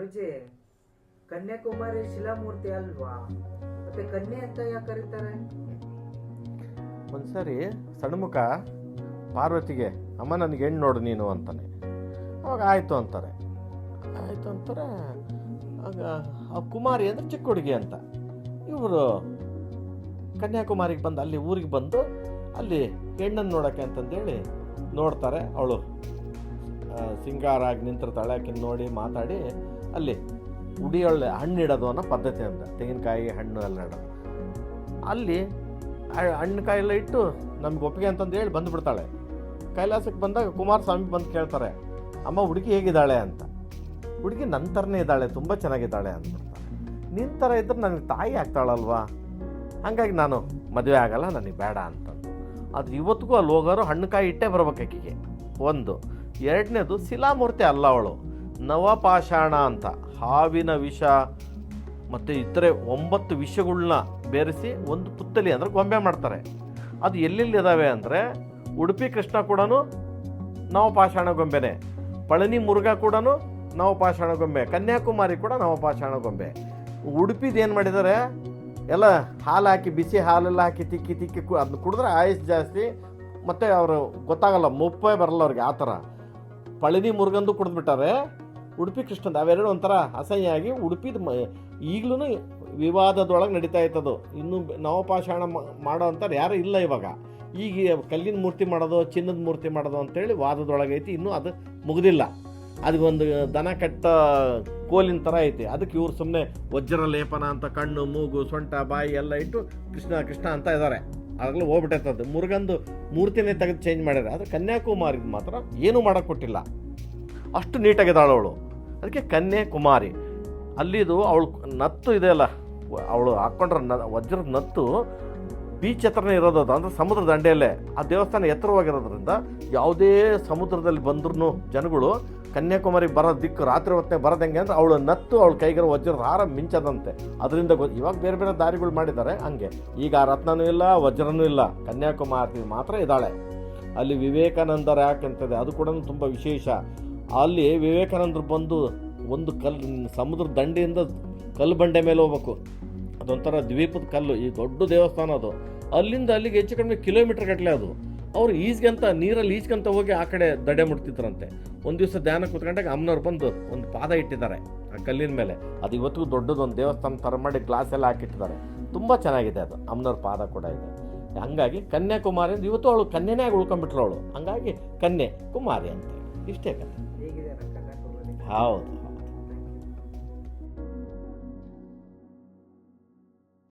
ಗುರುಜಿ, ಕನ್ಯಾಕುಮಾರಿ ಶಿಲಾಮೂರ್ತಿ ಅಲ್ವಾ, ಮತ್ತೆ ಕನ್ಯೆ ಅಂತ ಯಾಕೆ ಕರೀತಾರೆ? ಒಂದ್ಸರಿ ಸಣ್ಮುಖ ಪಾರ್ವತಿಗೆ ಅಮ್ಮ ನನಗೆ ಹೆಣ್ಣು ನೋಡು ನೀನು ಅಂತಾನೆ. ಅವಾಗ ಆಯಿತು ಅಂತಾರೆ. ಆಗ ಆ ಕುಮಾರಿ ಅಂದರೆ ಚಿಕ್ಕ ಹುಡುಗಿ ಅಂತ. ಇವರು ಕನ್ಯಾಕುಮಾರಿಗೆ ಬಂದು ಅಲ್ಲಿ ಊರಿಗೆ ಬಂದು ಅಲ್ಲಿ ಹೆಣ್ಣನ್ನು ನೋಡೋಕ್ಕೆ ಅಂತಂದೇಳಿ ನೋಡ್ತಾರೆ. ಅವಳು ಸಿಂಗಾರ ಆಗಿ ನಿಂತಿರ್ತಾಳೆ. ಆಕಿನ ನೋಡಿ ಮಾತಾಡಿ ಅಲ್ಲಿ ಉಡಿಯೊಳ್ಳೆ ಹಣ್ಣು ಇಡೋದು ಅನ್ನೋ ಪದ್ಧತಿ ಅಂತ, ತೆಂಗಿನಕಾಯಿ ಹಣ್ಣು ಎಲ್ಲ ಇಡೋದು. ಅಲ್ಲಿ ಹಣ್ಣುಕಾಯಿ ಎಲ್ಲ ಇಟ್ಟು ನಮ್ಗೆ ಒಪ್ಪಿಗೆ ಅಂತಂದು ಹೇಳಿ ಬಂದುಬಿಡ್ತಾಳೆ. ಕೈಲಾಸಕ್ಕೆ ಬಂದಾಗ ಕುಮಾರಸ್ವಾಮಿ ಬಂದು ಕೇಳ್ತಾರೆ, ಅಮ್ಮ ಹುಡುಗಿ ಹೇಗಿದ್ದಾಳೆ ಅಂತ. ಹುಡುಗಿ ನನ್ನ ಥರನೇ ಇದ್ದಾಳೆ, ತುಂಬ ಚೆನ್ನಾಗಿದ್ದಾಳೆ ಅಂದ್ಬಿಡ್ತಾರೆ. ನಿನ್ನ ಥರ ಇದ್ರೆ ನನಗೆ ತಾಯಿ ಆಗ್ತಾಳಲ್ವಾ, ಹಾಗಾಗಿ ನಾನು ಮದುವೆ ಆಗಲ್ಲ, ನನಗೆ ಬೇಡ ಅಂತಂದು. ಅದು ಇವತ್ತಿಗೂ ಅಲ್ಲಿ ಹೋಗೋರು ಹಣ್ಣುಕಾಯಿ ಇಟ್ಟೇ ಬರ್ಬೇಕು ಆಕೆಗೆ. ಒಂದು. ಎರಡನೇದು, ಶಿಲಾಮೂರ್ತಿ ಅಲ್ಲ ಅವಳು, ನವಪಾಷಾಣ ಅಂತ ಹಾವಿನ ವಿಷ ಮತ್ತು ಇತರೆ 9 ವಿಷಗಳನ್ನ ಬೇರೆಸಿ ಒಂದು ಪುತ್ತಲಿ ಅಂದರೆ ಗೊಂಬೆ ಮಾಡ್ತಾರೆ. ಅದು ಎಲ್ಲೆಲ್ಲಿ ಇದ್ದಾವೆ ಅಂದರೆ ಉಡುಪಿ ಕೃಷ್ಣ ಕೂಡ ನವಪಾಷಾಣ ಗೊಂಬೆನೇ, ಪಳನಿ ಮುರುಘಾ ಕೂಡ ನವಪಾಷಾಣ ಗೊಂಬೆ, ಕನ್ಯಾಕುಮಾರಿ ಕೂಡ ನವಪಾಷಾಣ ಗೊಂಬೆ. ಉಡುಪಿದು ಏನು ಮಾಡಿದ್ದಾರೆ, ಎಲ್ಲ ಹಾಲು ಹಾಕಿ ಬಿಸಿ ಹಾಲೆಲ್ಲ ಹಾಕಿ ತಿಕ್ಕಿ ಅದನ್ನ ಕುಡಿದ್ರೆ ಆಯುಸ್ ಜಾಸ್ತಿ, ಮತ್ತು ಅವರು ಗೊತ್ತಾಗಲ್ಲ, ಮುಪ್ಪೇ ಬರಲ್ಲ ಅವ್ರಿಗೆ. ಆ ಥರ ಪಳನಿ ಮುರುಗಂದು ಕುಡಿದ್ಬಿಟ್ಟಾರೆ, ಉಡುಪಿ ಕೃಷ್ಣಂದು ಅವೆರಡು ಒಂಥರ ಅಸಹ್ಯ ಆಗಿ ಉಡುಪಿದು ಈಗಲೂ ವಿವಾದದೊಳಗೆ ನಡೀತಾ ಇರ್ತದು. ಇನ್ನೂ ನವಪಾಷಾಣ ಮಾಡೋ ಅಂತಾರೆ ಯಾರೂ ಇಲ್ಲ ಇವಾಗ. ಈಗ ಕಲ್ಲಿನ ಮೂರ್ತಿ ಮಾಡೋದು, ಚಿನ್ನದ ಮೂರ್ತಿ ಮಾಡೋದು ಅಂತೇಳಿ ವಾದದೊಳಗೈತಿ, ಇನ್ನೂ ಅದು ಮುಗಿದಿಲ್ಲ. ಅದಕ್ಕೊಂದು ದನ ಕಟ್ಟ ಕೋಲಿನ ಥರ ಐತಿ, ಅದಕ್ಕೆ ಇವ್ರು ಸುಮ್ಮನೆ ವಜ್ರ ಲೇಪನ ಅಂತ ಕಣ್ಣು ಮೂಗು ಸೊಂಟ ಬಾಯಿ ಎಲ್ಲ ಇಟ್ಟು ಕೃಷ್ಣ ಅಂತ ಇದ್ದಾರೆ. ಆಗಲೂ ಹೋಗ್ಬಿಟ್ಟೈತದ್ದು. ಮುರುಗಂದು ಮೂರ್ತಿನೇ ತೆಗೆದು ಚೇಂಜ್ ಮಾಡ್ಯಾರ. ಆದರೆ ಕನ್ಯಾಕುಮಾರಿದು ಮಾತ್ರ ಏನೂ ಮಾಡೋಕ್ಕೆ ಕೊಟ್ಟಿಲ್ಲ, ಅಷ್ಟು ನೀಟಾಗಿದ್ದಾಳು ಅವಳು. ಅದಕ್ಕೆ ಕನ್ಯಾಕುಮಾರಿ. ಅಲ್ಲಿದು ಅವಳು ನತ್ತು ಇದೆಯಲ್ಲ, ಅವಳು ಹಾಕ್ಕೊಂಡ್ರೆ ವಜ್ರದ ನತ್ತು ಬೀಚ್ ಹತ್ರನೇ ಇರೋದು, ಅದು ಅಂದರೆ ಸಮುದ್ರ ದಂಡೆಯಲ್ಲೇ. ಆ ದೇವಸ್ಥಾನ ಎತ್ತರವಾಗಿರೋದ್ರಿಂದ ಯಾವುದೇ ಸಮುದ್ರದಲ್ಲಿ ಬಂದ್ರೂ ಜನಗಳು ಕನ್ಯಾಕುಮಾರಿಗೆ ಬರೋ ದಿಕ್ಕು ರಾತ್ರಿ ಹೊತ್ತೇ ಬರೋದು ಹೆಂಗೆ ಅಂದರೆ ಅವಳು ನತ್ತು ಅವಳ ಕೈಗಿರೋ ವಜ್ರದ ಹಾರ ಮಿಂಚದಂತೆ. ಅದರಿಂದ ಇವಾಗ ಬೇರೆ ಬೇರೆ ದಾರಿಗಳು ಮಾಡಿದ್ದಾರೆ ಹಂಗೆ. ಈಗ ಆ ರತ್ನನೂ ಇಲ್ಲ, ವಜ್ರನೂ ಇಲ್ಲ, ಕನ್ಯಾಕುಮಾರಿ ಮಾತ್ರ ಇದ್ದಾಳೆ. ಅಲ್ಲಿ ವಿವೇಕಾನಂದರ ಯಾಕಂತದೆ, ಅದು ಕೂಡ ತುಂಬ ವಿಶೇಷ. ಅಲ್ಲಿ ವಿವೇಕಾನಂದರು ಬಂದು ಒಂದು ಸಮುದ್ರ ದಂಡೆಯಿಂದ ಕಲ್ಲು ಬಂಡೆ ಮೇಲೆ ಹೋಗ್ಬೇಕು. ಅದೊಂಥರ ದ್ವೀಪದ ಕಲ್ಲು, ಈ ದೊಡ್ಡ ದೇವಸ್ಥಾನ ಅದು. ಅಲ್ಲಿಂದ ಅಲ್ಲಿಗೆ ಹೆಚ್ಚು ಕಡಿಮೆ ಕಿಲೋಮೀಟರ್ ಗಟ್ಟಲೆ ಅದು. ಅವರು ಈಜ್ಗಂತ ನೀರಲ್ಲಿ ಈಜ್ಕಂತ ಹೋಗಿ ಆ ಕಡೆ ದಡೆ ಮುಟ್ತಿದ್ರಂತೆ. ಒಂದು ದಿವಸ ಧ್ಯಾನ ಕೂತ್ಕೊಂಡಾಗ ಅಮ್ಮನವ್ರು ಬಂದು ಒಂದು ಪಾದ ಇಟ್ಟಿದ್ದಾರೆ ಆ ಕಲ್ಲಿನ ಮೇಲೆ. ಅದು ಇವತ್ತಿಗೂ ದೊಡ್ಡದೊಂದು ದೇವಸ್ಥಾನ ಥರ ಮಾಡಿ ಗ್ಲಾಸ್ ಎಲ್ಲ ಹಾಕಿಟ್ಟಿದ್ದಾರೆ. ತುಂಬ ಚೆನ್ನಾಗಿದೆ ಅದು, ಅಮ್ಮನವ್ರ ಪಾದ ಕೂಡ ಇದೆ. ಹಂಗಾಗಿ ಕನ್ಯಾಕುಮಾರಿ ಇವತ್ತು ಅವಳು ಕನ್ಯೆನೇ ಆಗಿ ಉಳ್ಕೊಂಡ್ಬಿಟ್ರು ಅವಳು. ಹಂಗಾಗಿ ಕನ್ಯೆ ಕುಮಾರಿ ಅಂತೇಳಿ ಇಷ್ಟೇ ಕಥೆ. ಹೇಗಿದೆ ಕನ್ಯಾಕುಮಾರಿ? ಹೌದು.